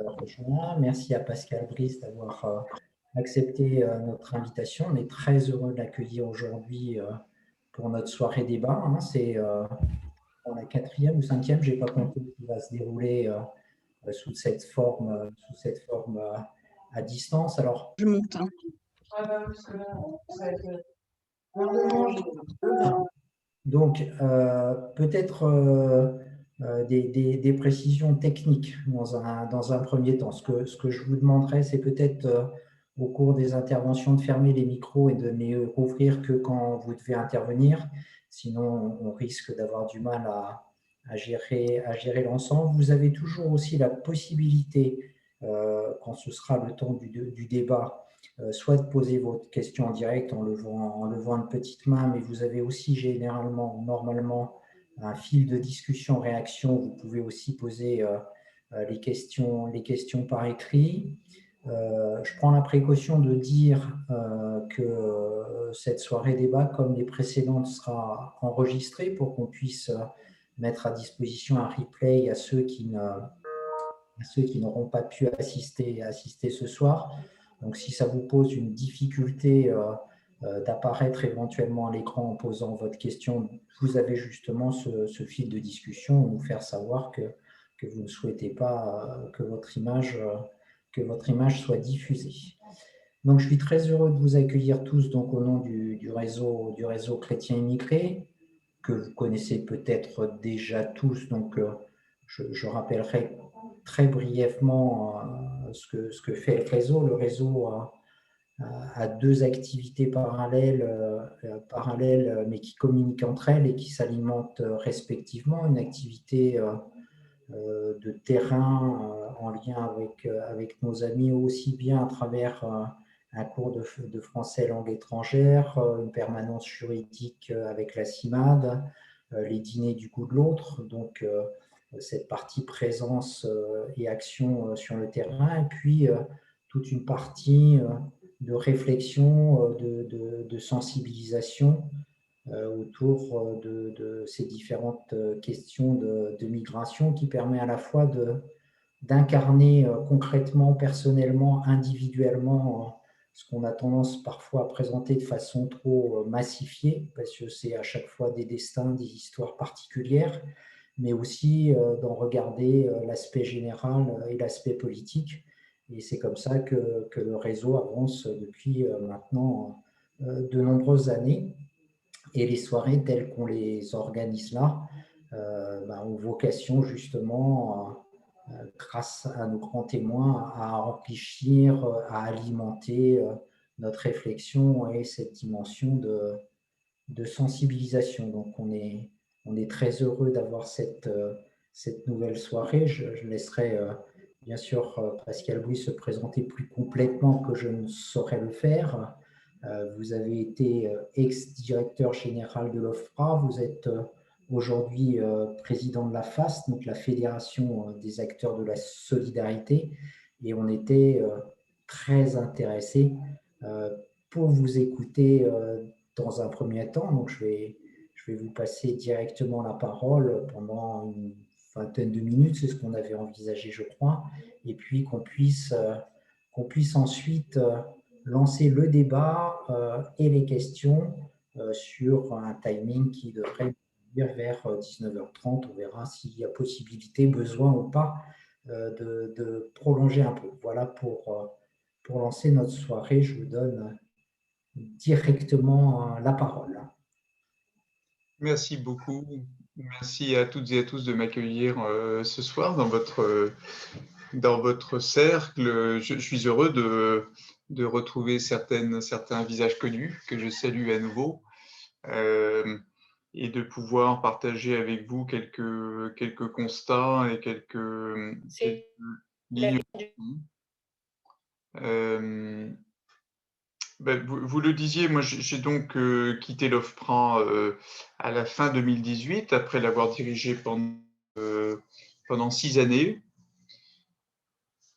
rejoint. Merci à Pascal Brice d'avoir accepté notre invitation. On est très heureux de l'accueillir aujourd'hui pour notre soirée débat. C'est pour la quatrième ou cinquième, je n'ai pas compté, qui va se dérouler sous cette forme, à distance. Alors, je monte. Donc, peut-être des précisions techniques dans un premier temps. Ce que je vous demanderais, c'est peut-être au cours des interventions de fermer les micros et de ne les rouvrir que quand vous devez intervenir. Sinon, on risque d'avoir du mal à gérer l'ensemble. Vous avez toujours aussi la possibilité, quand ce sera le temps du débat, soit de poser votre question en direct en levant une petite main, mais vous avez aussi normalement, un fil de discussion-réaction. Vous pouvez aussi poser les questions par écrit. Je prends la précaution de dire que cette soirée débat, comme les précédentes, sera enregistrée pour qu'on puisse mettre à disposition un replay à ceux qui n'auront pas pu assister ce soir. Donc, si ça vous pose une difficulté d'apparaître éventuellement à l'écran en posant votre question, vous avez justement ce fil de discussion où nous faire savoir que vous ne souhaitez pas que votre image soit diffusée. Donc, je suis très heureux de vous accueillir tous donc, au nom du réseau Chrétien Immigré, que vous connaissez peut-être déjà tous. Donc, je rappellerai très brièvement ce que fait le réseau. Le réseau a deux activités parallèles, mais qui communiquent entre elles et qui s'alimentent respectivement. Une activité de terrain en lien avec nos amis, aussi bien à travers un cours de français langue étrangère, une permanence juridique avec la CIMAD, les dîners du goût de l'autre, donc cette partie présence et action sur le terrain, et puis toute une partie de réflexion, de sensibilisation autour de ces différentes questions de migration, qui permet à la fois d'incarner concrètement, personnellement, individuellement, ce qu'on a tendance parfois à présenter de façon trop massifiée, parce que c'est à chaque fois des destins, des histoires particulières, mais aussi d'en regarder l'aspect général et l'aspect politique. Et c'est comme ça que le réseau avance depuis maintenant de nombreuses années. Et les soirées telles qu'on les organise là ont vocation justement, grâce à nos grands témoins, à enrichir, à alimenter notre réflexion et cette dimension de sensibilisation. Donc on est très heureux d'avoir cette nouvelle soirée. Je laisserai bien sûr Pascal Louis se présenter plus complètement que je ne saurais le faire. Vous avez été ex-directeur général de l'OFPRA, vous êtes aujourd'hui président de la FAS, donc la Fédération des acteurs de la solidarité, et on était très intéressés pour vous écouter dans un premier temps. Donc je vais vous passer directement la parole pendant une vingtaine de minutes, c'est ce qu'on avait envisagé, je crois, et puis qu'on puisse ensuite lancer le débat et les questions sur un timing qui devrait venir vers 19h30. On verra s'il y a possibilité, besoin ou pas de prolonger un peu. Voilà pour lancer notre soirée. Je vous donne directement la parole. Merci beaucoup. Merci à toutes et à tous de m'accueillir ce soir dans votre cercle. Je suis heureux de retrouver certains visages connus que je salue à nouveau et de pouvoir partager avec vous quelques constats et quelques lignes. Vous le disiez, moi j'ai donc quitté l'OFPRA à la fin 2018, après l'avoir dirigé pendant 6 années.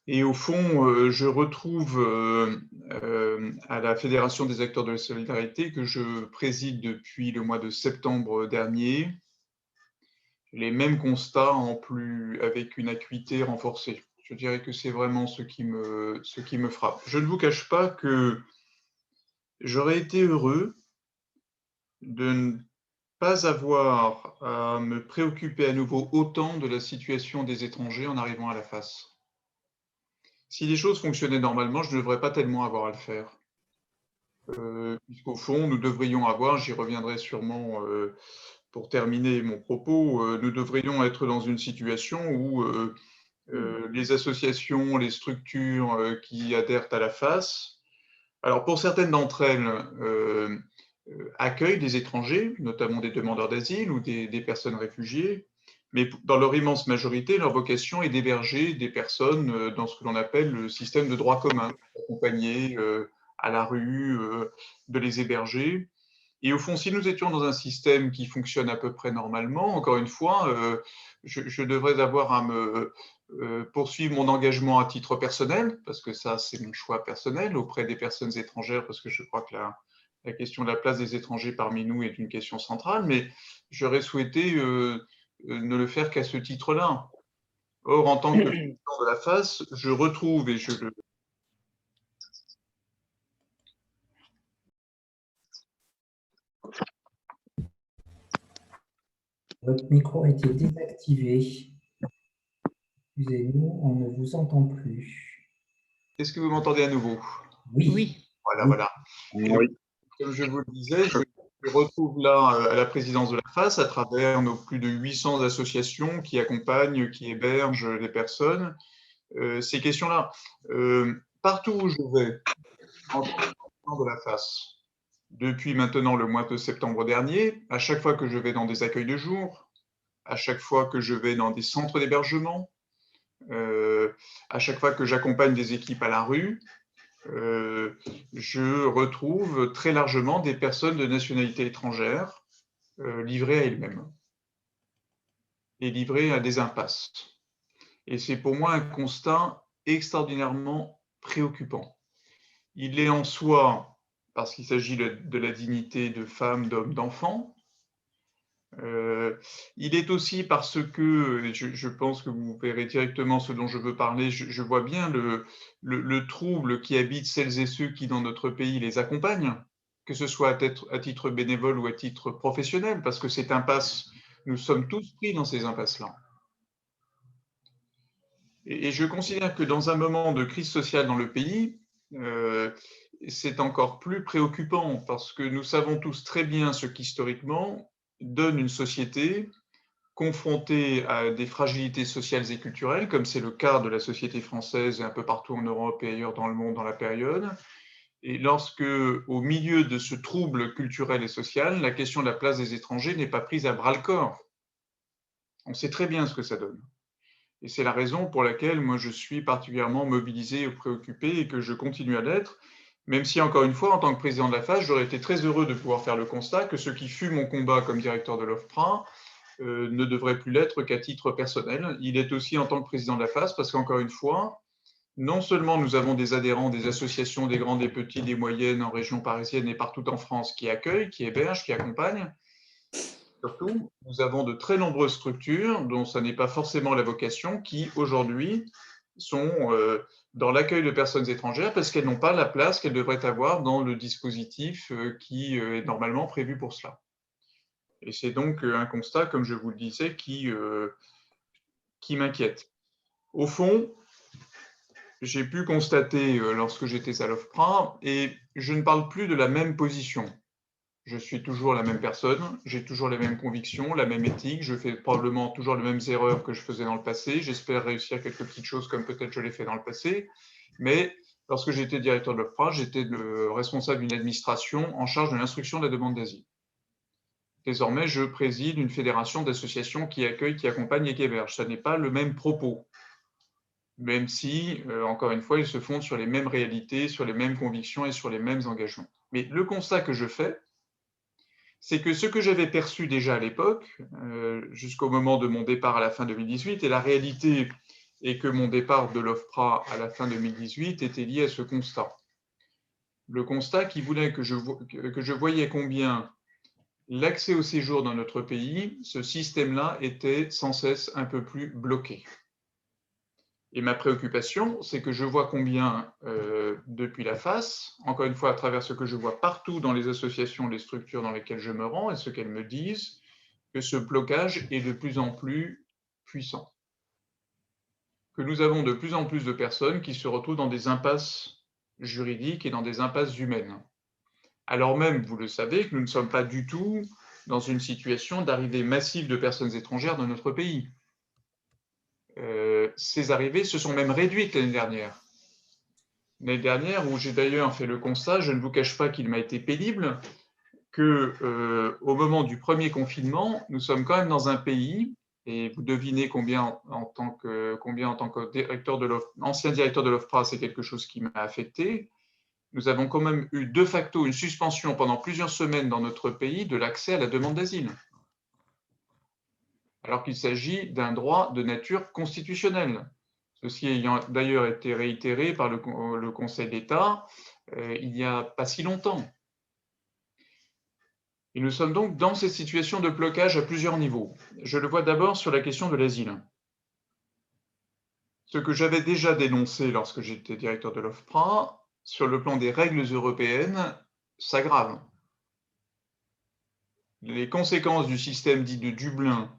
Et au fond, je retrouve à la Fédération des acteurs de la solidarité, que je préside depuis le mois de septembre dernier, les mêmes constats avec une acuité renforcée. Je dirais que c'est vraiment ce qui me frappe. Je ne vous cache pas que j'aurais été heureux de ne pas avoir à me préoccuper à nouveau autant de la situation des étrangers en arrivant à la FAS. Si les choses fonctionnaient normalement, je ne devrais pas tellement avoir à le faire. Puisqu'au fond, nous devrions avoir, j'y reviendrai sûrement pour terminer mon propos, nous devrions être dans une situation où les associations, les structures qui adhèrent à la FAS, alors pour certaines d'entre elles, accueillent des étrangers, notamment des demandeurs d'asile ou des personnes réfugiées, mais dans leur immense majorité, leur vocation est d'héberger des personnes dans ce que l'on appelle le système de droit commun, d'accompagner à la rue, de les héberger. Et au fond, si nous étions dans un système qui fonctionne à peu près normalement, encore une fois, je devrais avoir à me poursuivre mon engagement à titre personnel, parce que ça, c'est mon choix personnel, auprès des personnes étrangères, parce que je crois que la question de la place des étrangers parmi nous est une question centrale, mais j'aurais souhaité ne le faire qu'à ce titre-là. Or, en tant que président de la FAS, je retrouve, et je le Votre micro a été désactivé. Excusez-nous, on ne vous entend plus. Est-ce que vous m'entendez à nouveau? Oui. Voilà, Oui. voilà. Oui. Comme je vous le disais, je me retrouve là à la présidence de la FAS à travers nos plus de 800 associations qui accompagnent, qui hébergent les personnes. Ces questions-là, partout où je vais, en tant que président de la FAS, depuis maintenant le mois de septembre dernier, à chaque fois que je vais dans des accueils de jour, à chaque fois que je vais dans des centres d'hébergement, à chaque fois que j'accompagne des équipes à la rue, je retrouve très largement des personnes de nationalité étrangère livrées à elles-mêmes et livrées à des impasses. Et c'est pour moi un constat extraordinairement préoccupant. Il est en soi, parce qu'il s'agit de la dignité de femmes, d'hommes, d'enfants. Il est aussi parce que, je pense que vous verrez directement ce dont je veux parler, je vois bien le trouble qui habite celles et ceux qui, dans notre pays, les accompagnent, que ce soit à titre bénévole ou à titre professionnel, parce que cette impasse, nous sommes tous pris dans ces impasses-là. Et je considère que dans un moment de crise sociale dans le pays, c'est encore plus préoccupant parce que nous savons tous très bien ce qu'historiquement donne une société confrontée à des fragilités sociales et culturelles, comme c'est le cas de la société française et un peu partout en Europe et ailleurs dans le monde dans la période. Et lorsque, au milieu de ce trouble culturel et social, la question de la place des étrangers n'est pas prise à bras-le-corps. On sait très bien ce que ça donne. Et c'est la raison pour laquelle moi je suis particulièrement mobilisé et préoccupé et que je continue à l'être, même si encore une fois, en tant que président de la FAS, j'aurais été très heureux de pouvoir faire le constat que ce qui fut mon combat comme directeur de l'OFPRA ne devrait plus l'être qu'à titre personnel. Il est aussi en tant que président de la FAS parce qu'encore une fois, non seulement nous avons des adhérents, des associations, des grandes, des petites, des moyennes en région parisienne et partout en France qui accueillent, qui hébergent, qui accompagnent. Surtout, nous avons de très nombreuses structures dont ce n'est pas forcément la vocation qui, aujourd'hui, sont dans l'accueil de personnes étrangères parce qu'elles n'ont pas la place qu'elles devraient avoir dans le dispositif qui est normalement prévu pour cela. Et c'est donc un constat, comme je vous le disais, qui m'inquiète. Au fond, j'ai pu constater lorsque j'étais à l'OFPRA, et je ne parle plus de la même position. Je suis toujours la même personne, j'ai toujours les mêmes convictions, la même éthique, je fais probablement toujours les mêmes erreurs que je faisais dans le passé, j'espère réussir quelques petites choses comme peut-être je l'ai fait dans le passé, mais lorsque j'étais directeur de l'OFPRA, j'étais le responsable d'une administration en charge de l'instruction de la demande d'asile. Désormais, je préside une fédération d'associations qui accueillent, qui accompagnent et qui hébergent. Ce n'est pas le même propos, même si, encore une fois, ils se fondent sur les mêmes réalités, sur les mêmes convictions et sur les mêmes engagements. Mais le constat que je fais, c'est que ce que j'avais perçu déjà à l'époque, jusqu'au moment de mon départ à la fin 2018, et la réalité est que mon départ de l'OFPRA à la fin 2018 était lié à ce constat. Le constat qui voulait que je voyais combien l'accès au séjour dans notre pays, ce système-là était sans cesse un peu plus bloqué. Et ma préoccupation, c'est que je vois combien, depuis la face, encore une fois à travers ce que je vois partout dans les associations, les structures dans lesquelles je me rends et ce qu'elles me disent, que ce blocage est de plus en plus puissant. Que nous avons de plus en plus de personnes qui se retrouvent dans des impasses juridiques et dans des impasses humaines. Alors même, vous le savez, que nous ne sommes pas du tout dans une situation d'arrivée massive de personnes étrangères dans notre pays. Ces arrivées se sont même réduites l'année dernière. L'année dernière, où j'ai d'ailleurs fait le constat, je ne vous cache pas qu'il m'a été pénible, que au moment du premier confinement, nous sommes quand même dans un pays, et vous devinez combien en tant que directeur de ancien directeur de l'OFPRA, c'est quelque chose qui m'a affecté. Nous avons quand même eu de facto une suspension pendant plusieurs semaines dans notre pays de l'accès à la demande d'asile, alors qu'il s'agit d'un droit de nature constitutionnelle. Ceci ayant d'ailleurs été réitéré par le Conseil d'État il n'y a pas si longtemps. Et nous sommes donc dans cette situation de blocage à plusieurs niveaux. Je le vois d'abord sur la question de l'asile. Ce que j'avais déjà dénoncé lorsque j'étais directeur de l'OFPRA, sur le plan des règles européennes, s'aggrave. Les conséquences du système dit de Dublin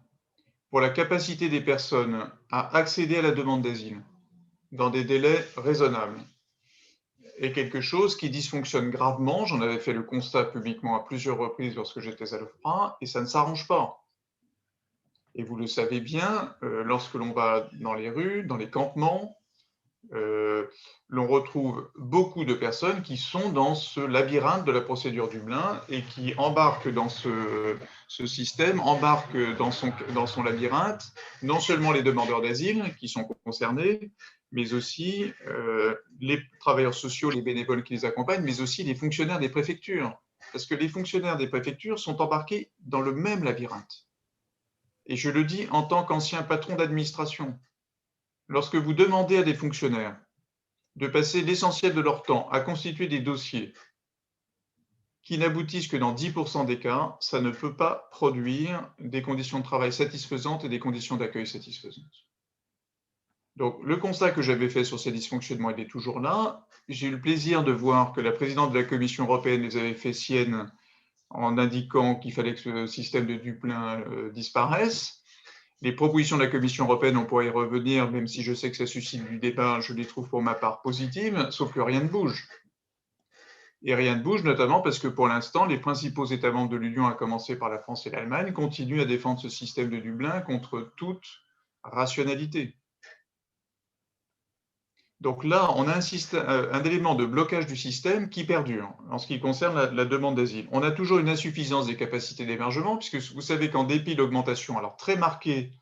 pour la capacité des personnes à accéder à la demande d'asile dans des délais raisonnables est quelque chose qui dysfonctionne gravement. J'en avais fait le constat publiquement à plusieurs reprises lorsque j'étais à l'OFPRA, et ça ne s'arrange pas. Et vous le savez bien, lorsque l'on va dans les rues, dans les campements, l'on retrouve beaucoup de personnes qui sont dans ce labyrinthe de la procédure Dublin et qui embarquent dans ce système, embarquent dans son labyrinthe, non seulement les demandeurs d'asile qui sont concernés, mais aussi les travailleurs sociaux, les bénévoles qui les accompagnent, mais aussi les fonctionnaires des préfectures. Parce que les fonctionnaires des préfectures sont embarqués dans le même labyrinthe. Et je le dis en tant qu'ancien patron d'administration. Lorsque vous demandez à des fonctionnaires de passer l'essentiel de leur temps à constituer des dossiers qui n'aboutissent que dans 10% des cas, ça ne peut pas produire des conditions de travail satisfaisantes et des conditions d'accueil satisfaisantes. Donc, le constat que j'avais fait sur ces dysfonctionnements, il est toujours là. J'ai eu le plaisir de voir que la présidente de la Commission européenne les avait fait siennes en indiquant qu'il fallait que ce système de Dublin disparaisse. Les propositions de la Commission européenne, on pourrait y revenir, même si je sais que ça suscite du débat, je les trouve pour ma part positives, sauf que rien ne bouge. Et rien ne bouge, notamment parce que pour l'instant, les principaux États membres de l'Union, à commencer par la France et l'Allemagne, continuent à défendre ce système de Dublin contre toute rationalité. Donc là, on a un élément de blocage du système qui perdure en ce qui concerne la demande d'asile. On a toujours une insuffisance des capacités d'hébergement, puisque vous savez qu'en dépit de l'augmentation alors très marquée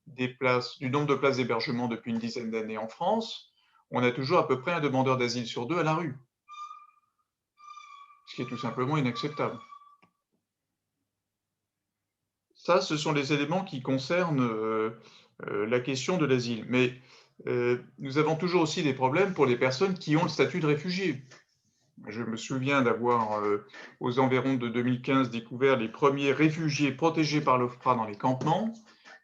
du nombre de places d'hébergement depuis une dizaine d'années en France, on a toujours à peu près un demandeur d'asile sur 2 à la rue, ce qui est tout simplement inacceptable. Ça, ce sont les éléments qui concernent la question de l'asile. Mais nous avons toujours aussi des problèmes pour les personnes qui ont le statut de réfugié. Je me souviens d'avoir, aux environs de 2015, découvert les premiers réfugiés protégés par l'OFPRA dans les campements.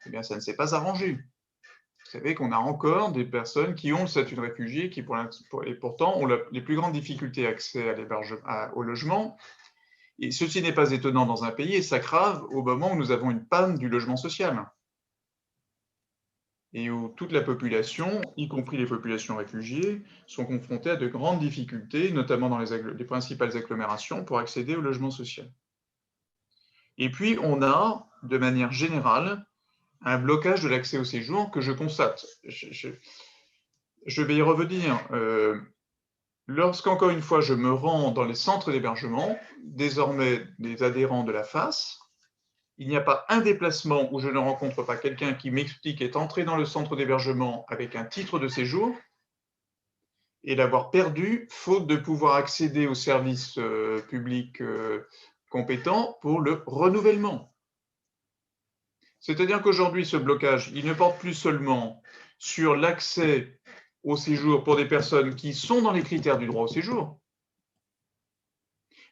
Eh bien, ça ne s'est pas arrangé. Vous savez qu'on a encore des personnes qui ont le statut de réfugié et pourtant ont les plus grandes difficultés d'accès au logement. Et ceci n'est pas étonnant dans un pays et s'aggrave au moment où nous avons une panne du logement social. Et où toute la population, y compris les populations réfugiées, sont confrontées à de grandes difficultés, notamment dans les principales agglomérations, pour accéder au logement social. Et puis, on a, de manière générale, un blocage de l'accès au séjour que je constate. Je vais y revenir. Lorsqu'encore une fois, je me rends dans les centres d'hébergement, désormais des adhérents de la FAS, il n'y a pas un déplacement où je ne rencontre pas quelqu'un qui m'explique être entré dans le centre d'hébergement avec un titre de séjour et l'avoir perdu, faute de pouvoir accéder aux services publics compétents pour le renouvellement. C'est-à-dire qu'aujourd'hui, ce blocage, il ne porte plus seulement sur l'accès au séjour pour des personnes qui sont dans les critères du droit au séjour.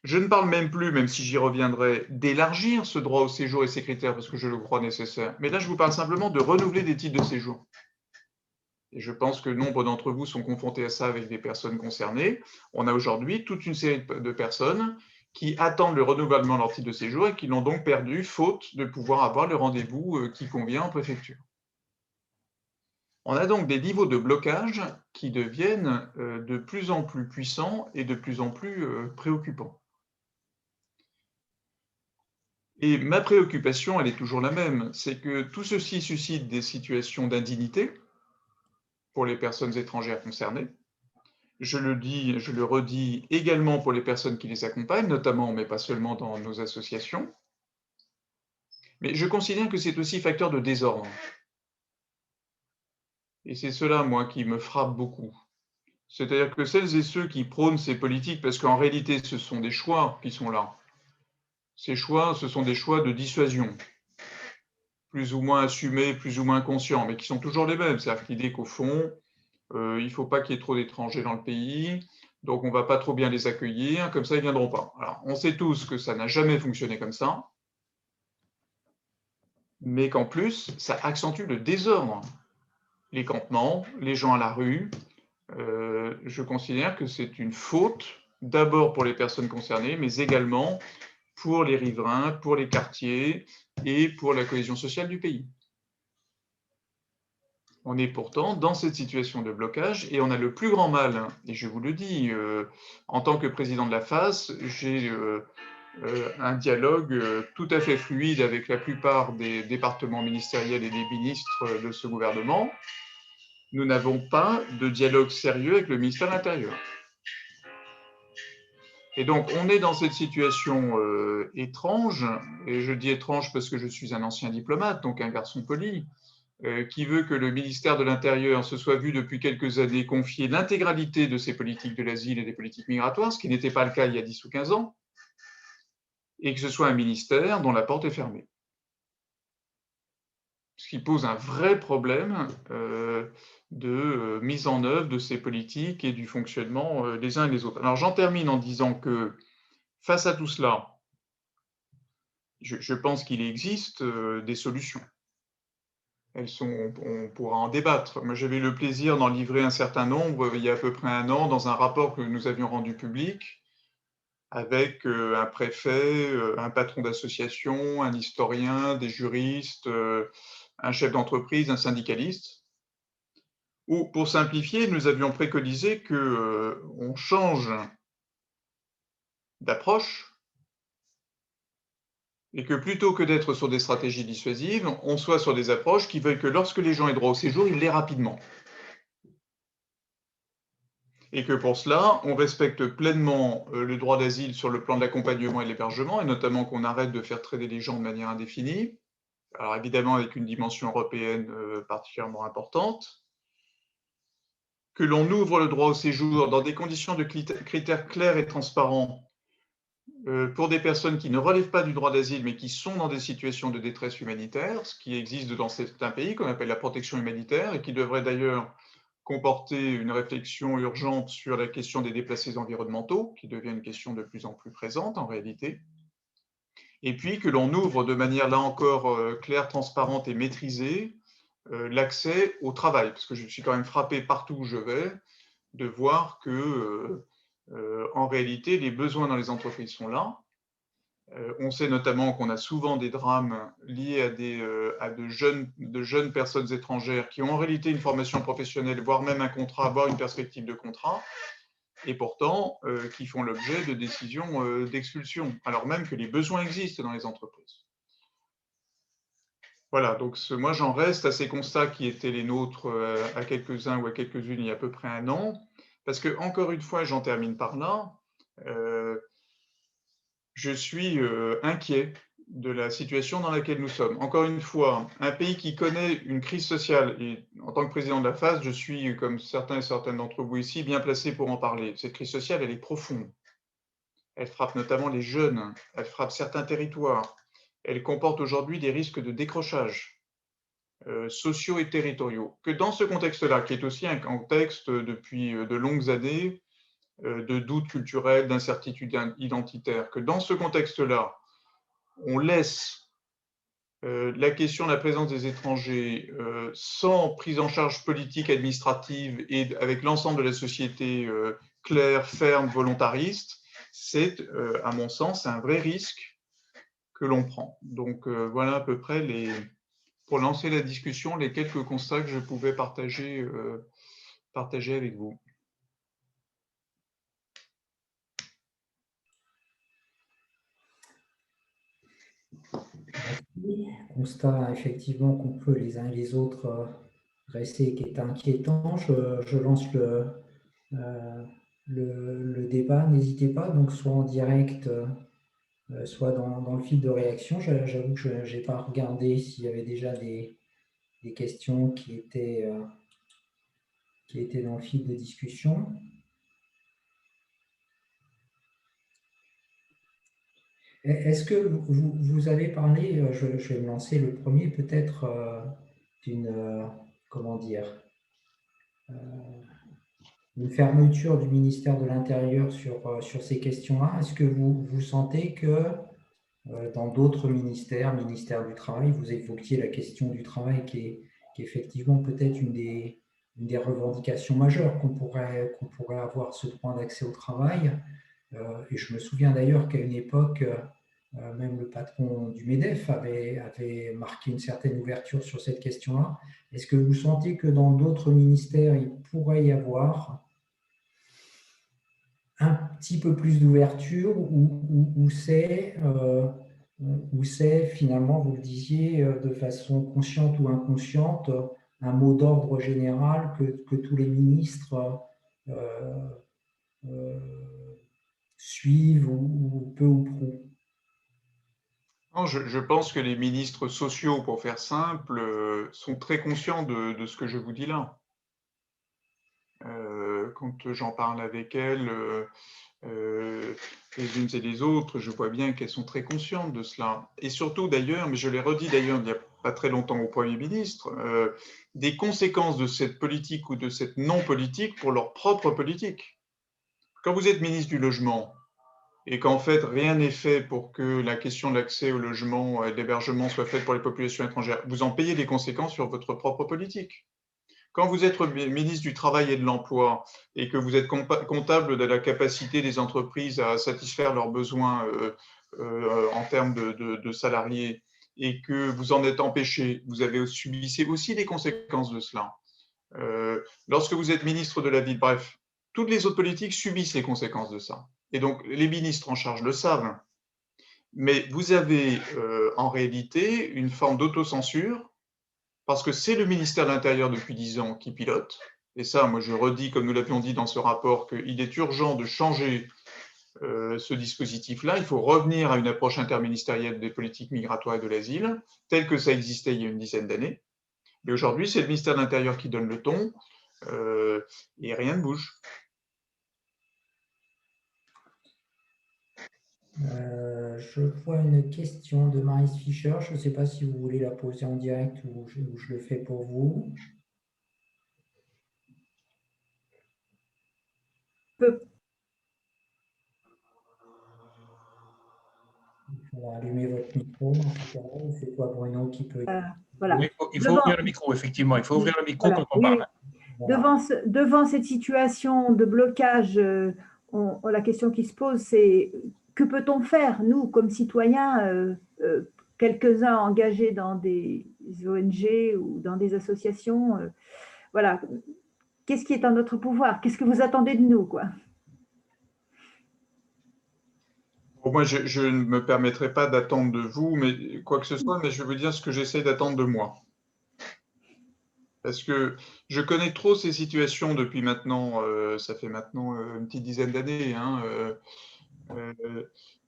Je ne parle même plus, même si j'y reviendrai, d'élargir ce droit au séjour et ses critères parce que je le crois nécessaire. Mais là, je vous parle simplement de renouveler des titres de séjour. Et je pense que nombre d'entre vous sont confrontés à ça avec des personnes concernées. On a aujourd'hui toute une série de personnes qui attendent le renouvellement de leur titre de séjour et qui l'ont donc perdu, faute de pouvoir avoir le rendez-vous qui convient en préfecture. On a donc des niveaux de blocage qui deviennent de plus en plus puissants et de plus en plus préoccupants. Et ma préoccupation, elle est toujours la même, c'est que tout ceci suscite des situations d'indignité pour les personnes étrangères concernées. Je le dis, je le redis également pour les personnes qui les accompagnent, notamment, mais pas seulement dans nos associations. Mais je considère que c'est aussi facteur de désordre. Et c'est cela, moi, qui me frappe beaucoup. C'est-à-dire que celles et ceux qui prônent ces politiques, parce qu'en réalité, ce sont des choix qui sont là. Ces choix, ce sont des choix de dissuasion, plus ou moins assumés, plus ou moins conscients, mais qui sont toujours les mêmes. C'est-à-dire l'idée qu'au fond, il ne faut pas qu'il y ait trop d'étrangers dans le pays, donc on ne va pas trop bien les accueillir, comme ça ils ne viendront pas. Alors, on sait tous que ça n'a jamais fonctionné comme ça, mais qu'en plus, ça accentue le désordre. Les campements, les gens à la rue, je considère que c'est une faute, d'abord pour les personnes concernées, mais également pour les riverains, pour les quartiers et pour la cohésion sociale du pays. On est pourtant dans cette situation de blocage et on a le plus grand mal, et je vous le dis, en tant que président de la FAS, j'ai un dialogue tout à fait fluide avec la plupart des départements ministériels et des ministres de ce gouvernement. Nous n'avons pas de dialogue sérieux avec le ministère de l'Intérieur. Et donc, on est dans cette situation étrange, et je dis étrange parce que je suis un ancien diplomate, donc un garçon poli, qui veut que le ministère de l'Intérieur se soit vu depuis quelques années confier l'intégralité de ses politiques de l'asile et des politiques migratoires, ce qui n'était pas le cas il y a 10 ou 15 ans, et que ce soit un ministère dont la porte est fermée. Ce qui pose un vrai problème de mise en œuvre de ces politiques et du fonctionnement des uns et des autres. Alors j'en termine en disant que face à tout cela, je pense qu'il existe des solutions. On pourra en débattre. Moi, j'avais le plaisir d'en livrer un certain nombre il y a à peu près un an dans un rapport que nous avions rendu public avec un préfet, un patron d'association, un historien, des juristes, un chef d'entreprise, un syndicaliste, où, pour simplifier, nous avions préconisé qu'on change d'approche et que plutôt que d'être sur des stratégies dissuasives, on soit sur des approches qui veulent que lorsque les gens aient droit au séjour, ils l'aient rapidement. Et que pour cela, on respecte pleinement le droit d'asile sur le plan de l'accompagnement et de l'hébergement, et notamment qu'on arrête de faire trader les gens de manière indéfinie, alors évidemment avec une dimension européenne particulièrement importante, que l'on ouvre le droit au séjour dans des conditions de critères clairs et transparents pour des personnes qui ne relèvent pas du droit d'asile, mais qui sont dans des situations de détresse humanitaire, ce qui existe dans certains pays, qu'on appelle la protection humanitaire, et qui devrait d'ailleurs comporter une réflexion urgente sur la question des déplacés environnementaux, qui devient une question de plus en plus présente en réalité, et puis que l'on ouvre de manière là encore claire, transparente et maîtrisée l'accès au travail, parce que je suis quand même frappé partout où je vais de voir que en réalité les besoins dans les entreprises sont là. On sait notamment qu'on a souvent des drames liés à de jeunes personnes étrangères qui ont en réalité une formation professionnelle, voire même un contrat, voire une perspective de contrat, et pourtant qui font l'objet de décisions d'expulsion, alors même que les besoins existent dans les entreprises. Voilà, donc moi j'en reste à ces constats qui étaient les nôtres à quelques-uns ou à quelques-unes il y a à peu près un an, parce que, encore une fois, j'en termine par là, je suis inquiet de la situation dans laquelle nous sommes. Encore une fois, un pays qui connaît une crise sociale, et en tant que président de la FAS, je suis, comme certains et certaines d'entre vous ici, bien placé pour en parler. Cette crise sociale, elle est profonde. Elle frappe notamment les jeunes, elle frappe certains territoires. Elle comporte aujourd'hui des risques de décrochage sociaux et territoriaux. Que dans ce contexte-là, qui est aussi un contexte depuis de longues années de doutes culturels, d'incertitudes identitaires, que dans ce contexte-là, on laisse la question de la présence des étrangers sans prise en charge politique, administrative et avec l'ensemble de la société claire, ferme, volontariste, c'est, à mon sens, un vrai risque que l'on prend. Donc voilà à peu près, pour lancer la discussion, les quelques constats que je pouvais partager avec vous. Merci. Constat effectivement qu'on peut les uns et les autres dresser qui est inquiétant. Je lance le débat. N'hésitez pas, donc soit en direct, soit dans le fil de réaction. J'avoue que je n'ai pas regardé s'il y avait déjà des questions qui étaient dans le fil de discussion. Est-ce que vous avez parlé, je vais me lancer le premier peut-être, comment dire, une fermeture du ministère de l'Intérieur sur ces questions-là? Est-ce que vous sentez que dans d'autres ministères, ministère du Travail, vous évoquiez la question du travail qui est effectivement peut-être une des revendications majeures qu'on pourrait avoir, ce droit d'accès au travail. Et je me souviens d'ailleurs qu'à une époque, même le patron du MEDEF avait marqué une certaine ouverture sur cette question-là. Est-ce que vous sentez que dans d'autres ministères, il pourrait y avoir un petit peu plus d'ouverture ou c'est finalement, vous le disiez, de façon consciente ou inconsciente, un mot d'ordre général que tous les ministres suivent ou peu ou prou? Non, je pense que les ministres sociaux, pour faire simple, sont très conscients de ce que je vous dis là. Quand j'en parle avec elles, les unes et les autres, je vois bien qu'elles sont très conscientes de cela. Et surtout d'ailleurs, mais je l'ai redit d'ailleurs il n'y a pas très longtemps au Premier ministre, des conséquences de cette politique ou de cette non-politique pour leur propre politique. Quand vous êtes ministre du Logement et qu'en fait rien n'est fait pour que la question de l'accès au logement et d'hébergement soit faite pour les populations étrangères, vous en payez les conséquences sur votre propre politique. Quand vous êtes ministre du Travail et de l'Emploi et que vous êtes comptable de la capacité des entreprises à satisfaire leurs besoins en termes de salariés et que vous en êtes empêché, vous avez subissé aussi les conséquences de cela. Lorsque vous êtes ministre de la Ville, bref, toutes les autres politiques subissent les conséquences de ça. Et donc, les ministres en charge le savent. Mais vous avez en réalité une forme d'autocensure parce que c'est le ministère de l'Intérieur depuis 10 ans qui pilote. Et ça, moi, je redis, comme nous l'avions dit dans ce rapport, qu'il est urgent de changer ce dispositif-là. Il faut revenir à une approche interministérielle des politiques migratoires et de l'asile, telle que ça existait il y a une dizaine d'années. Mais aujourd'hui, c'est le ministère de l'Intérieur qui donne le ton et rien ne bouge. Je vois une question de Maryse Fischer. Je ne sais pas si vous voulez la poser en direct ou je le fais pour vous. Il faudra allumer votre micro. C'est toi, Bruno, qui peut. Voilà. Oui, il faut ouvrir le micro, effectivement. Il faut ouvrir le micro Voilà, quand on parle. Voilà. Devant cette situation de blocage, la question qui se pose, c'est que peut-on faire, nous, comme citoyens, quelques-uns engagés dans des ONG ou dans des associations, voilà. Qu'est-ce qui est en notre pouvoir? Qu'est-ce que vous attendez de nous, quoi? Bon, moi, je ne me permettrai pas d'attendre de vous, mais quoi que ce soit, mais je vais vous dire ce que j'essaie d'attendre de moi. Parce que je connais trop ces situations depuis maintenant, ça fait maintenant une petite dizaine d'années, hein,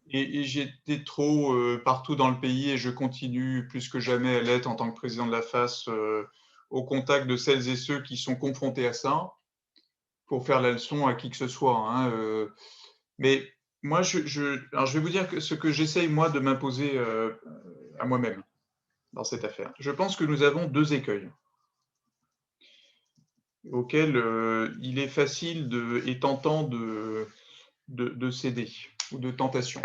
et j'étais trop partout dans le pays et je continue plus que jamais à l'être en tant que président de la FAS au contact de celles et ceux qui sont confrontés à ça pour faire la leçon à qui que ce soit. Hein, mais moi, alors je vais vous dire ce que j'essaye moi de m'imposer à moi-même dans cette affaire. Je pense que nous avons deux écueils auxquels il est facile et tentant de céder ou de tentation.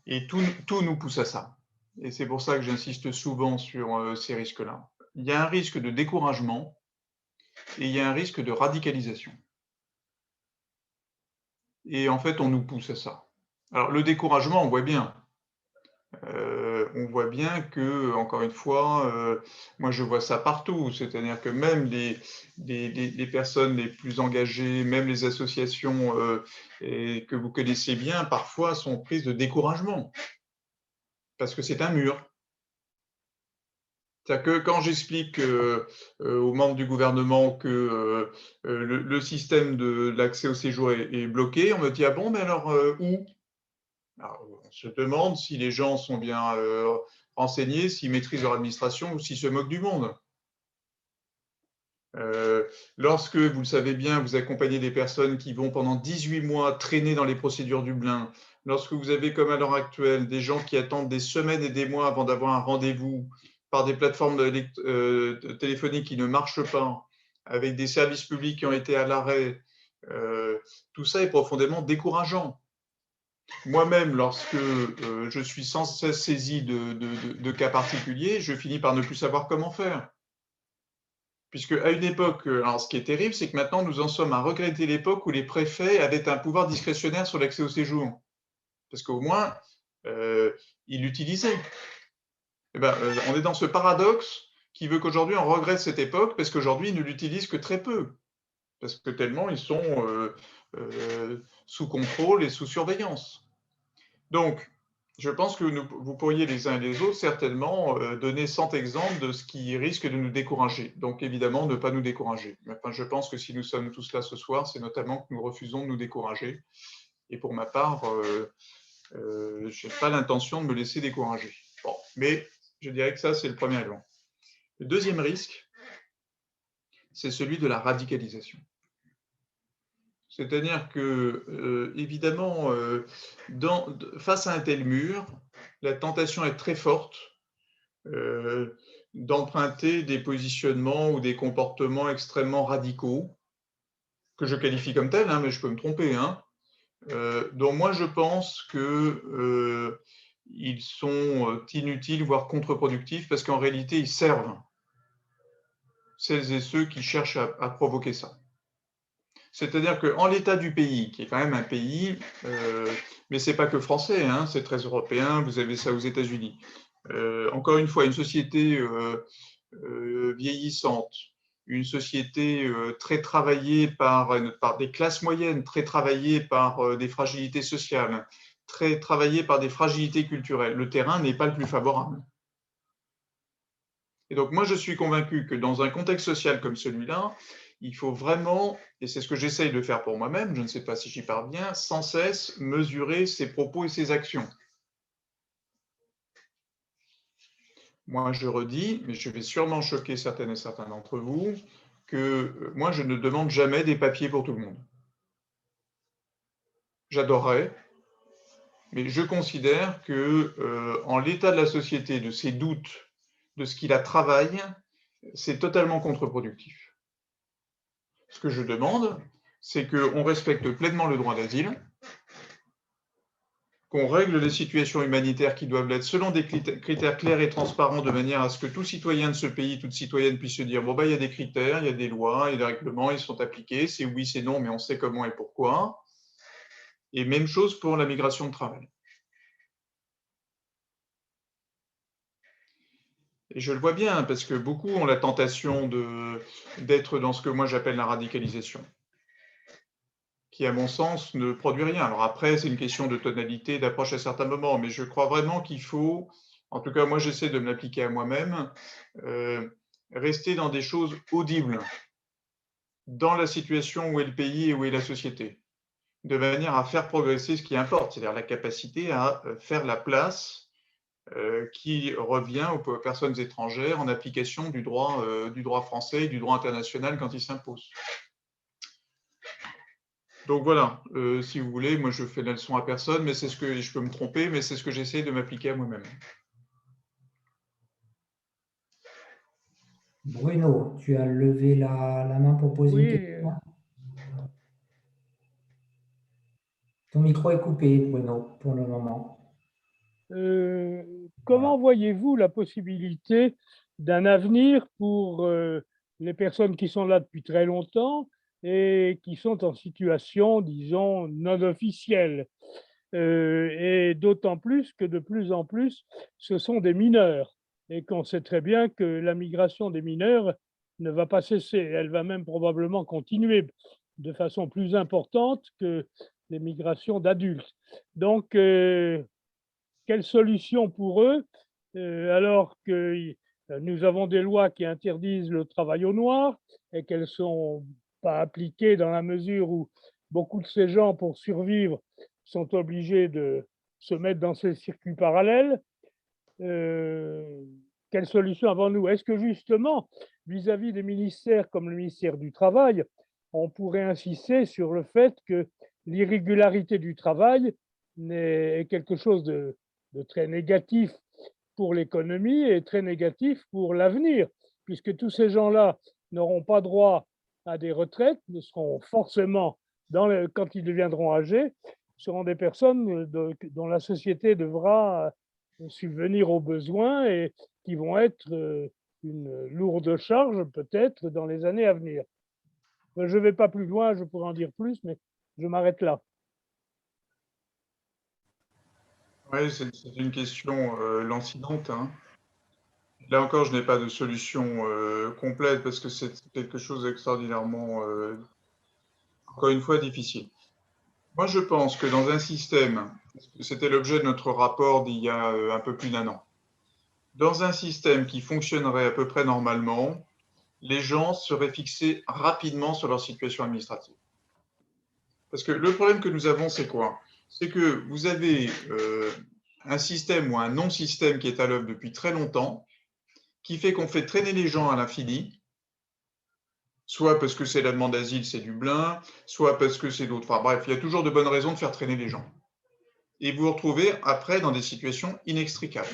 Et tout nous pousse à ça. et c'est pour ça que j'insiste souvent sur ces risques-là. Il y a un risque de découragement et il y a un risque de radicalisation. Et en fait, on nous pousse à ça. Alors, le découragement, on voit bien. On voit bien que, encore une fois, moi je vois ça partout, c'est-à-dire que même les personnes les plus engagées, même les associations et que vous connaissez bien, parfois sont prises de découragement, parce que c'est un mur. C'est-à-dire que quand j'explique aux membres du gouvernement que le système de l'accès au séjour est bloqué, on me dit, ah bon, mais alors où? Alors, on se demande si les gens sont bien renseignés, s'ils maîtrisent leur administration ou s'ils se moquent du monde. Lorsque, vous le savez bien, vous accompagnez des personnes qui vont pendant 18 mois traîner dans les procédures Dublin, lorsque vous avez, comme à l'heure actuelle, des gens qui attendent des semaines et des mois avant d'avoir un rendez-vous par des plateformes téléphoniques qui ne marchent pas, avec des services publics qui ont été à l'arrêt, tout ça est profondément décourageant. Moi-même, lorsque je suis sans cesse saisi de cas particuliers, je finis par ne plus savoir comment faire. Puisque à une époque, alors ce qui est terrible, c'est que maintenant nous en sommes à regretter l'époque où les préfets avaient un pouvoir discrétionnaire sur l'accès au séjour. Parce qu'au moins, ils l'utilisaient. Eh ben, on est dans ce paradoxe qui veut qu'aujourd'hui on regrette cette époque parce qu'aujourd'hui ils ne l'utilisent que très peu. Parce que tellement ils sont sous contrôle et sous surveillance. Donc, je pense que vous pourriez les uns et les autres certainement donner 100 exemples de ce qui risque de nous décourager. Donc, évidemment, ne pas nous décourager. Enfin, je pense que si nous sommes tous là ce soir, c'est notamment que nous refusons de nous décourager. Et pour ma part, je n'ai pas l'intention de me laisser décourager. Bon, mais je dirais que ça, c'est le premier élément. Le deuxième risque, c'est celui de la radicalisation. C'est-à-dire que, évidemment, face à un tel mur, la tentation est très forte d'emprunter des positionnements ou des comportements extrêmement radicaux, que je qualifie comme tels, hein, mais je peux me tromper. Hein, dont moi, je pense qu'ils sont inutiles, voire contre-productifs, parce qu'en réalité, ils servent celles et ceux qui cherchent à provoquer ça. C'est-à-dire qu'en l'état du pays, qui est quand même un pays, mais ce n'est pas que français, hein, c'est très européen, vous avez ça aux États-Unis. Encore une fois, une société vieillissante, une société très travaillée par des classes moyennes, très travaillée par des fragilités sociales, très travaillée par des fragilités culturelles. Le terrain n'est pas le plus favorable. Et donc, moi, je suis convaincu que dans un contexte social comme celui-là, il faut vraiment, et c'est ce que j'essaye de faire pour moi-même, je ne sais pas si j'y parviens, sans cesse mesurer ses propos et ses actions. Moi, je redis, mais je vais sûrement choquer certaines et certains d'entre vous, que moi, je ne demande jamais des papiers pour tout le monde. J'adorerais, mais je considère que, en l'état de la société, de ses doutes, de ce qui la travaille, c'est totalement contre-productif. Ce que je demande, c'est qu'on respecte pleinement le droit d'asile, qu'on règle les situations humanitaires qui doivent l'être selon des critères clairs et transparents, de manière à ce que tout citoyen de ce pays, toute citoyenne puisse se dire, bon, il y a des critères, il y a des lois, il y a des règlements, ils sont appliqués, c'est oui, c'est non, mais on sait comment et pourquoi. Et même chose pour la migration de travail. Et je le vois bien, parce que beaucoup ont la tentation d'être dans ce que moi j'appelle la radicalisation, qui, à mon sens, ne produit rien. Alors après, c'est une question de tonalité, d'approche à certains moments, mais je crois vraiment qu'il faut, en tout cas moi j'essaie de me l'appliquer à moi-même, rester dans des choses audibles, dans la situation où est le pays et où est la société, de manière à faire progresser ce qui importe, c'est-à-dire la capacité à faire la place qui revient aux personnes étrangères en application du droit français et du droit international quand il s'impose. Donc voilà, si vous voulez, moi je fais la leçon à personne, mais c'est ce que je peux me tromper, mais c'est ce que j'essaie de m'appliquer à moi-même. Bruno, tu as levé la main pour poser une Oui, question. Ton micro est coupé, Bruno, pour le moment. comment voyez-vous la possibilité d'un avenir pour les personnes qui sont là depuis très longtemps et qui sont en situation, disons, non officielle? Et d'autant plus que de plus en plus, ce sont des mineurs et qu'on sait très bien que la migration des mineurs ne va pas cesser. Elle va même probablement continuer de façon plus importante que les migrations d'adultes. Donc, quelle solution pour eux, alors que nous avons des lois qui interdisent le travail au noir et qu'elles ne sont pas appliquées dans la mesure où beaucoup de ces gens, pour survivre, sont obligés de se mettre dans ces circuits parallèles. Euh, quelle solution avons-nous? Est-ce que justement, vis-à-vis des ministères comme le ministère du Travail, on pourrait insister sur le fait que l'irrégularité du travail est quelque chose de très négatif pour l'économie et très négatif pour l'avenir, puisque tous ces gens-là n'auront pas droit à des retraites, ne seront forcément, quand ils deviendront âgés, seront des personnes dont la société devra subvenir aux besoins et qui vont être une lourde charge peut-être dans les années à venir. Je ne vais pas plus loin, je pourrais en dire plus, mais je m'arrête là. Oui, c'est une question lancinante, hein. Là encore, je n'ai pas de solution complète parce que c'est quelque chose d'extraordinairement, encore une fois, difficile. Moi, je pense que dans un système, c'était l'objet de notre rapport d'il y a un peu plus d'1 an, dans un système qui fonctionnerait à peu près normalement, les gens seraient fixés rapidement sur leur situation administrative. Parce que le problème que nous avons, c'est quoi? C'est que vous avez un système ou un non-système qui est à l'œuvre depuis très longtemps, qui fait qu'on fait traîner les gens à l'infini, soit parce que c'est la demande d'asile, c'est Dublin, soit parce que c'est d'autres. Enfin bref, il y a toujours de bonnes raisons de faire traîner les gens. Et vous vous retrouvez après dans des situations inextricables.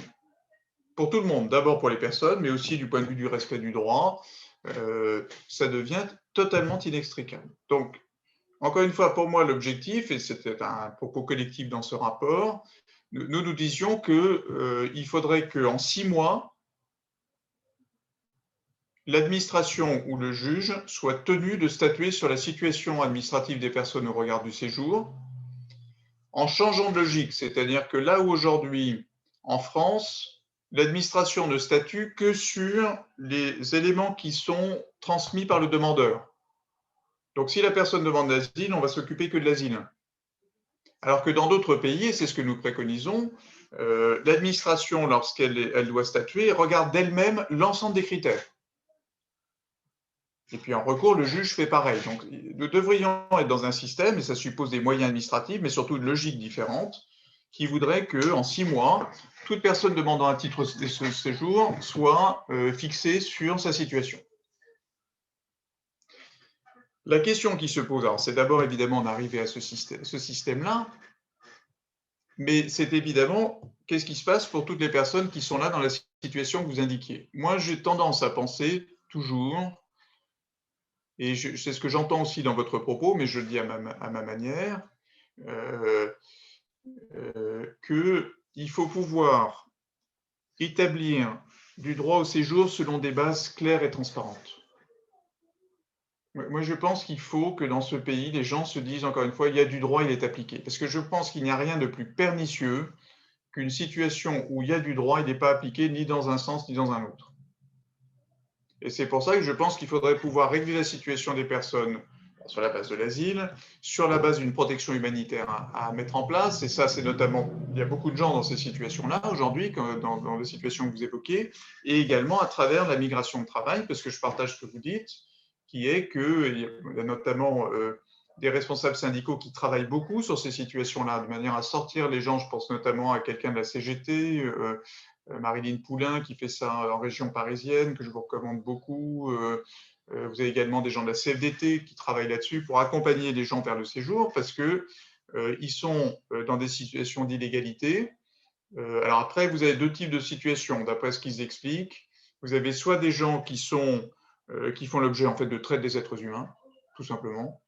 Pour tout le monde, d'abord pour les personnes, mais aussi du point de vue du respect du droit, ça devient totalement inextricable. Donc, encore une fois, pour moi, l'objectif, et c'était un propos collectif dans ce rapport, nous disions qu'il faudrait qu'en 6 mois, l'administration ou le juge soit tenu de statuer sur la situation administrative des personnes au regard du séjour, en changeant de logique, c'est-à-dire que là où aujourd'hui, en France, l'administration ne statue que sur les éléments qui sont transmis par le demandeur. Donc si la personne demande l'asile, on va s'occuper que de l'asile. Alors que dans d'autres pays, et c'est ce que nous préconisons, l'administration, lorsqu'elle doit statuer, regarde d'elle-même l'ensemble des critères. Et puis en recours, le juge fait pareil. Donc nous devrions être dans un système, et ça suppose des moyens administratifs, mais surtout une logique différente, qui voudrait qu'en 6 mois, toute personne demandant un titre de séjour soit fixée sur sa situation. La question qui se pose, alors c'est d'abord évidemment d'arriver à ce système-là, mais c'est évidemment qu'est-ce qui se passe pour toutes les personnes qui sont là dans la situation que vous indiquiez. Moi, j'ai tendance à penser toujours, et c'est ce que j'entends aussi dans votre propos, mais je le dis à ma manière, qu'il faut pouvoir établir du droit au séjour selon des bases claires et transparentes. Moi, je pense qu'il faut que dans ce pays, les gens se disent, encore une fois, il y a du droit, il est appliqué. Parce que je pense qu'il n'y a rien de plus pernicieux qu'une situation où il y a du droit, il n'est pas appliqué ni dans un sens ni dans un autre. Et c'est pour ça que je pense qu'il faudrait pouvoir régler la situation des personnes sur la base de l'asile, sur la base d'une protection humanitaire à mettre en place. Et ça, c'est notamment, il y a beaucoup de gens dans ces situations-là aujourd'hui, dans les situations que vous évoquez, et également à travers la migration de travail, parce que je partage ce que vous dites, qui est qu'il y a notamment des responsables syndicaux qui travaillent beaucoup sur ces situations-là, de manière à sortir les gens. Je pense notamment à quelqu'un de la CGT, Marilyn Poulain, qui fait ça en région parisienne, que je vous recommande beaucoup. Vous avez également des gens de la CFDT qui travaillent là-dessus pour accompagner les gens vers le séjour, parce qu'ils sont dans des situations d'illégalité. Alors après, vous avez 2 types de situations, d'après ce qu'ils expliquent. Vous avez soit des gens qui font l'objet en fait de traite des êtres humains, tout simplement,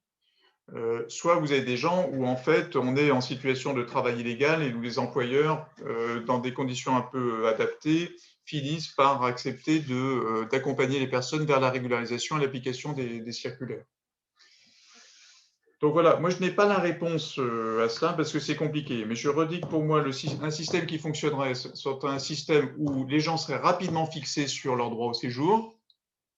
soit vous avez des gens où en fait on est en situation de travail illégal et où les employeurs, dans des conditions un peu adaptées, finissent par accepter d'accompagner les personnes vers la régularisation et l'application des circulaires. Donc voilà, moi je n'ai pas la réponse à cela parce que c'est compliqué, mais je redis que pour moi, un système qui fonctionnerait serait un système où les gens seraient rapidement fixés sur leur droit au séjour.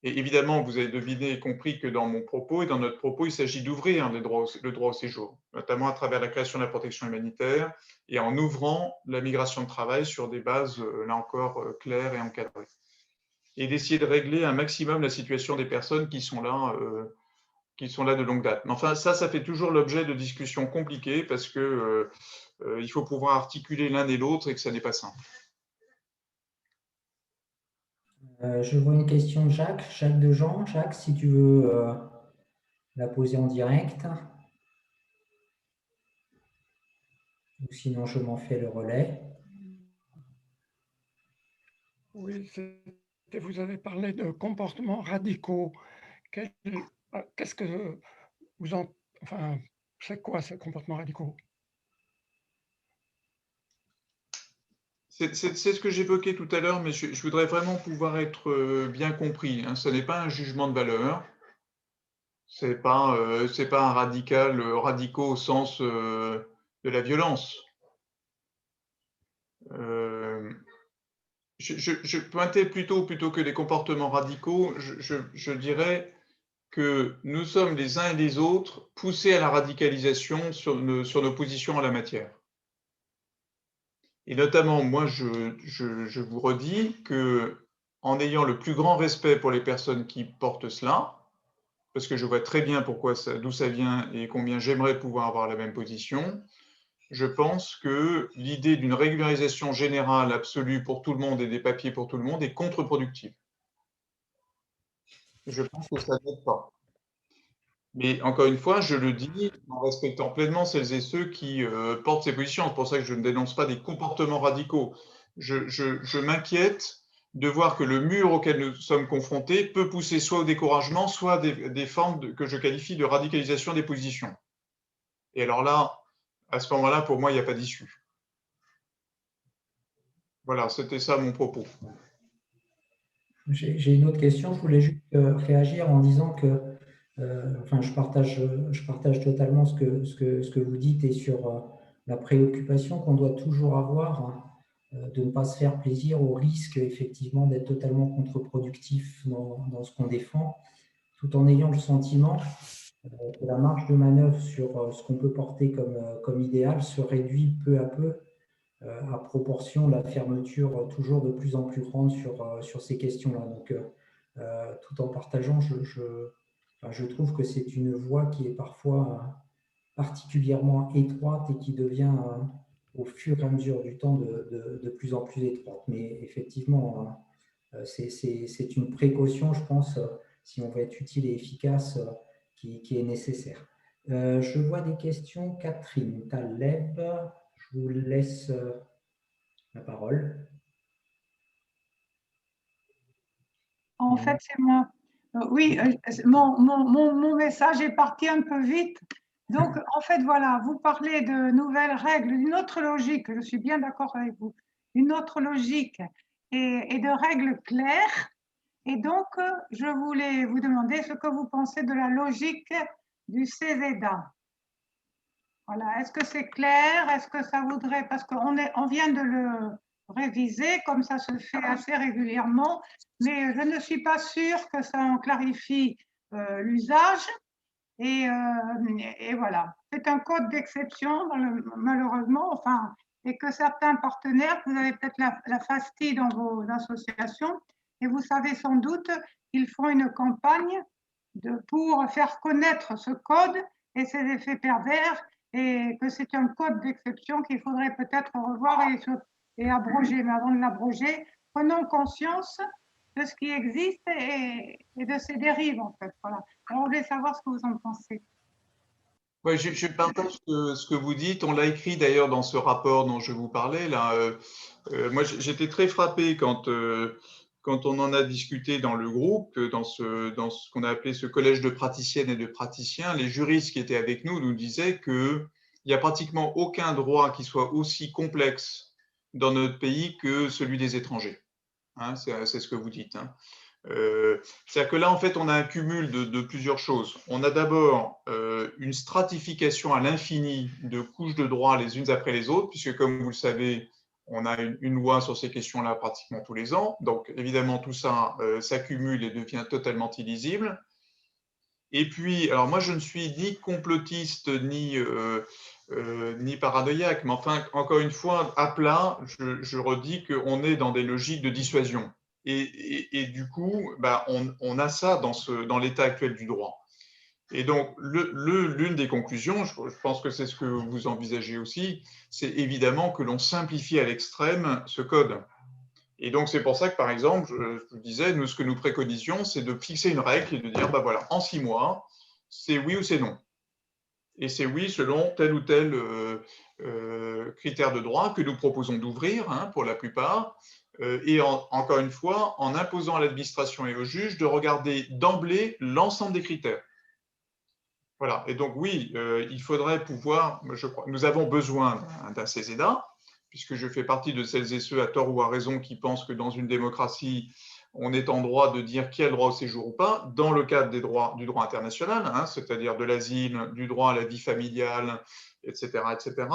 Et évidemment, vous avez deviné et compris que dans mon propos et dans notre propos, il s'agit d'ouvrir le droit au séjour, notamment à travers la création de la protection humanitaire et en ouvrant la migration de travail sur des bases, là encore, claires et encadrées. Et d'essayer de régler un maximum la situation des personnes qui sont là de longue date. Mais enfin, ça fait toujours l'objet de discussions compliquées parce que il faut pouvoir articuler l'un et l'autre et que ça n'est pas simple. Je vois une question de Jacques de Jean. Jacques, si tu veux la poser en direct. Ou sinon, je m'en fais le relais. Oui, vous avez parlé de comportements radicaux. Qu'est-ce que vous en... Enfin, c'est quoi ces comportements radicaux? C'est ce que j'évoquais tout à l'heure, mais je voudrais vraiment pouvoir être bien compris. Hein. Ce n'est pas un jugement de valeur. C'est pas un radicaux au sens de la violence. Je pointais plutôt que des comportements radicaux, je dirais que nous sommes les uns et les autres poussés à la radicalisation sur nos positions en la matière. Et notamment, moi, je vous redis que en ayant le plus grand respect pour les personnes qui portent cela, parce que je vois très bien d'où ça vient et combien j'aimerais pouvoir avoir la même position, je pense que l'idée d'une régularisation générale absolue pour tout le monde et des papiers pour tout le monde est contre-productive. Je pense que ça n'aide pas. Mais encore une fois, je le dis en respectant pleinement celles et ceux qui portent ces positions. C'est pour ça que je ne dénonce pas des comportements radicaux. Je m'inquiète de voir que le mur auquel nous sommes confrontés peut pousser soit au découragement, soit des formes que je qualifie de radicalisation des positions. Et alors là, à ce moment-là, pour moi, il n'y a pas d'issue. Voilà, c'était ça mon propos. J'ai une autre question. Je voulais juste réagir en disant que enfin, je partage totalement ce que vous dites et sur la préoccupation qu'on doit toujours avoir de ne pas se faire plaisir au risque effectivement d'être totalement contre-productif dans ce qu'on défend, tout en ayant le sentiment que la marge de manœuvre sur ce qu'on peut porter comme idéal se réduit peu à peu à proportion de la fermeture toujours de plus en plus grande sur ces questions-là. Donc, tout en partageant, je trouve que c'est une voie qui est parfois particulièrement étroite et qui devient au fur et à mesure du temps de plus en plus étroite. Mais effectivement, c'est une précaution, je pense, si on veut être utile et efficace, qui est nécessaire. Je vois des questions. Catherine Taleb, je vous laisse la parole. En fait, c'est moi. Oui, mon message est parti un peu vite. Donc, en fait, voilà, vous parlez de nouvelles règles, d'une autre logique, je suis bien d'accord avec vous, une autre logique et de règles claires. Et donc, je voulais vous demander ce que vous pensez de la logique du CESEDA. Voilà, est-ce que c'est clair? Est-ce que ça voudrait, parce on vient de le réviser, comme ça se fait assez régulièrement, mais je ne suis pas sûre que ça en clarifie l'usage. Et voilà, c'est un code d'exception, malheureusement, enfin, et que certains partenaires, vous avez peut-être la FASTI dans vos associations, et vous savez sans doute qu'ils font une campagne pour faire connaître ce code et ses effets pervers, et que c'est un code d'exception qu'il faudrait peut-être revoir et abroger. Mais avant de l'abroger, prenons conscience de ce qui existe et de ses dérives, en fait. Voilà. Alors, je voulais savoir ce que vous en pensez. Ouais, je partage ce que vous dites. On l'a écrit d'ailleurs dans ce rapport dont je vous parlais. Là, moi, j'étais très frappé quand quand on en a discuté dans le groupe, dans ce qu'on a appelé ce collège de praticiennes et de praticiens, les juristes qui étaient avec nous disaient qu'il n'y a pratiquement aucun droit qui soit aussi complexe dans notre pays que celui des étrangers. Hein, c'est ce que vous dites. Hein. C'est-à-dire que là, en fait, on a un cumul de plusieurs choses. On a d'abord une stratification à l'infini de couches de droits les unes après les autres, puisque comme vous le savez, on a une loi sur ces questions-là pratiquement tous les ans. Donc, évidemment, tout ça s'accumule et devient totalement illisible. Et puis, alors moi, je ne suis ni complotiste, ni paranoïaque, mais enfin, encore une fois, à plat, je redis qu'on est dans des logiques de dissuasion. Et du coup, bah, on a ça dans l'état actuel du droit. Et donc, l'une des conclusions, je pense que c'est ce que vous envisagez aussi, c'est évidemment que l'on simplifie à l'extrême ce code. Et donc, c'est pour ça que, par exemple, je vous disais, nous, ce que nous préconisions, c'est de fixer une règle et de dire, bah voilà, en 6 mois, c'est oui ou c'est non. Et c'est oui selon tel ou tel critère de droit que nous proposons d'ouvrir, hein, pour la plupart, et encore une fois, en imposant à l'administration et au juge de regarder d'emblée l'ensemble des critères. Voilà, et donc oui, il faudrait pouvoir, je crois, nous avons besoin d'un CESEDA, puisque je fais partie de celles et ceux, à tort ou à raison, qui pensent que dans une démocratie, on est en droit de dire qui a le droit au séjour ou pas, dans le cadre du droit international, hein, c'est-à-dire de l'asile, du droit à la vie familiale, etc., etc.,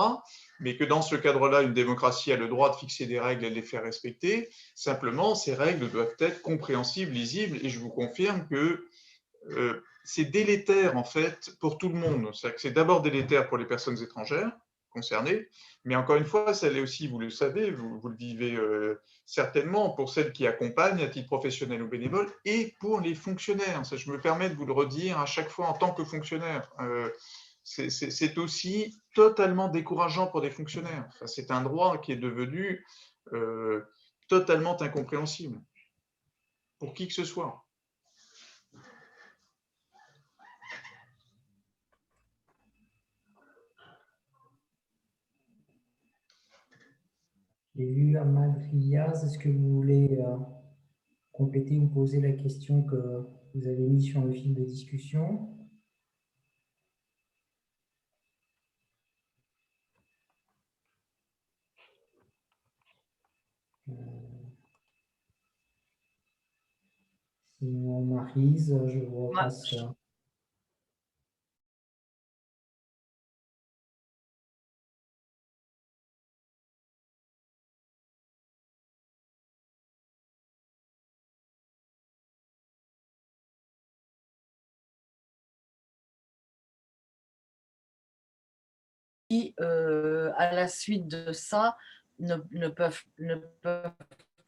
mais que dans ce cadre-là, une démocratie a le droit de fixer des règles et de les faire respecter. Simplement, ces règles doivent être compréhensibles, lisibles, et je vous confirme que c'est délétère en fait pour tout le monde. C'est d'abord délétère pour les personnes étrangères concernées, mais encore une fois, ça l'est aussi, vous le savez, vous le vivez certainement, pour celles qui accompagnent à titre professionnel ou bénévole, et pour les fonctionnaires. Ça, je me permets de vous le redire à chaque fois en tant que fonctionnaire. C'est aussi totalement décourageant pour des fonctionnaires. Enfin, c'est un droit qui est devenu totalement incompréhensible pour qui que ce soit. J'ai vu Ahmad Riaz. Est-ce que vous voulez compléter ou poser la question que vous avez mise sur le fil de discussion? Sinon, Maryse, je vous repasse. Qui, à la suite de ça, ne peuvent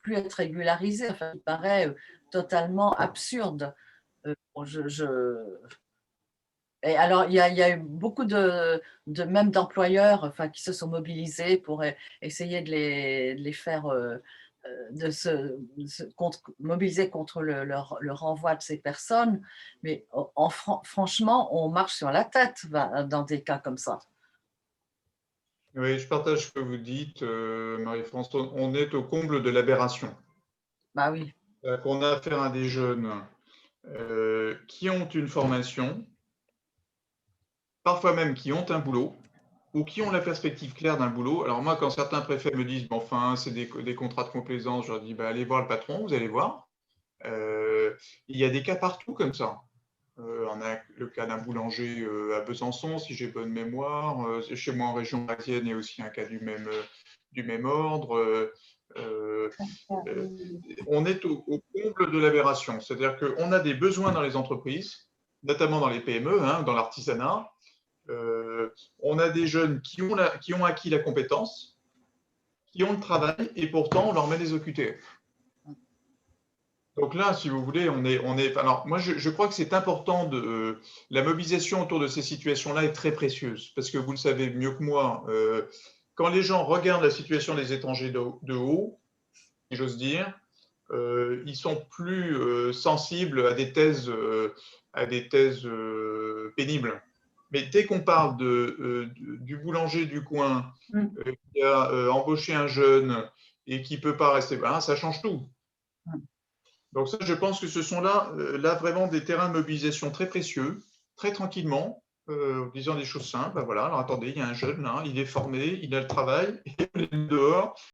plus être régularisés. Enfin, il paraît totalement absurde. Et alors, il y a eu beaucoup même d'employeurs, enfin, qui se sont mobilisés pour essayer de les faire mobiliser contre le renvoi de ces personnes. Mais franchement, on marche sur la tête dans des cas comme ça. Oui, je partage ce que vous dites, Marie-France. On est au comble de l'aberration. Bah oui. On a affaire à des jeunes qui ont une formation, parfois même qui ont un boulot, ou qui ont la perspective claire d'un boulot. Alors moi, quand certains préfets me disent, bon, enfin, c'est des contrats de complaisance, je leur dis, bah, allez voir le patron, vous allez voir. Il y a des cas partout comme ça. On a le cas d'un boulanger à Besançon, si j'ai bonne mémoire. Chez moi, en région parisienne, il y a aussi un cas du même ordre. On est au comble de l'aberration. C'est-à-dire qu'on a des besoins dans les entreprises, notamment dans les PME, hein, dans l'artisanat. On a des jeunes qui ont acquis la compétence, qui ont le travail, et pourtant, on leur met des OQTF. Donc là, si vous voulez, on est. Alors, moi, je crois que c'est important la mobilisation autour de ces situations-là est très précieuse, parce que vous le savez mieux que moi, quand les gens regardent la situation des étrangers de haut, si j'ose dire, ils sont plus sensibles à des thèses pénibles. Mais dès qu'on parle du boulanger du coin qui a embauché un jeune et qui ne peut pas rester, ben, ça change tout. Donc ça, je pense que ce sont là vraiment des terrains de mobilisation très précieux, très tranquillement, en disant des choses simples. Ben voilà, alors attendez, il y a un jeune là, il est formé, il a le travail, il est dehors,